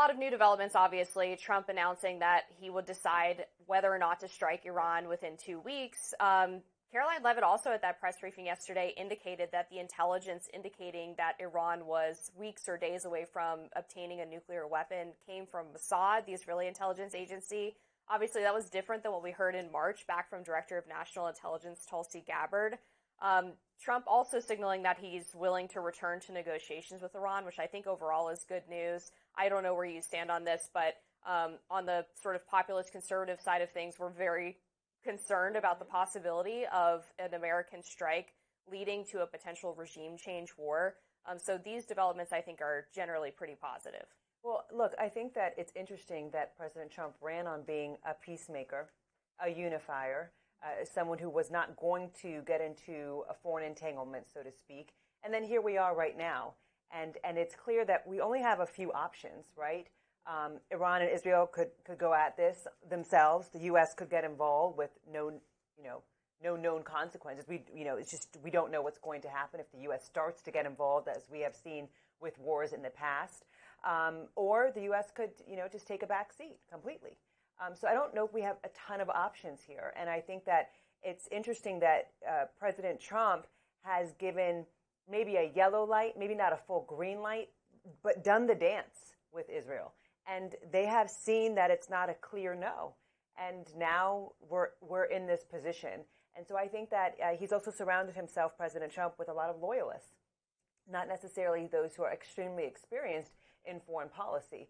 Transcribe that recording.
lot of new developments, obviously. Trump announcing that he would decide whether or not to strike Iran within 2 weeks. Caroline Leavitt also at that press briefing yesterday indicated that the intelligence indicating that Iran was weeks or days away from obtaining a nuclear weapon came from Mossad, the Israeli intelligence agency. Obviously, that was different than what we heard in March back from Director of National Intelligence Tulsi Gabbard. Trump also signaling that he's willing to return to negotiations with Iran, which I think overall is good news. I don't know where you stand on this, but on the sort of populist conservative side of things, we're very concerned about the possibility of an American strike leading to a potential regime change war. So these developments, I think, are generally pretty positive. Well, look, I think that it's interesting that President Trump ran on being a peacemaker, a unifier, someone who was not going to get into a foreign entanglement, so to speak. And then here we are right now. And it's clear that we only have a few options, right? Iran and Israel could go at this themselves. The U.S. could get involved with no known consequences. It's just we don't know what's going to happen if the U.S. starts to get involved, as we have seen with wars in the past. Or the U.S. could, just take a back seat completely. So I don't know if we have a ton of options here. And I think that it's interesting that President Trump has given maybe a yellow light, maybe not a full green light, but done the dance with Israel. And they have seen that it's not a clear no. And now we're in this position. And so I think that he's also surrounded himself, President Trump, with a lot of loyalists, not necessarily those who are extremely experienced in foreign policy.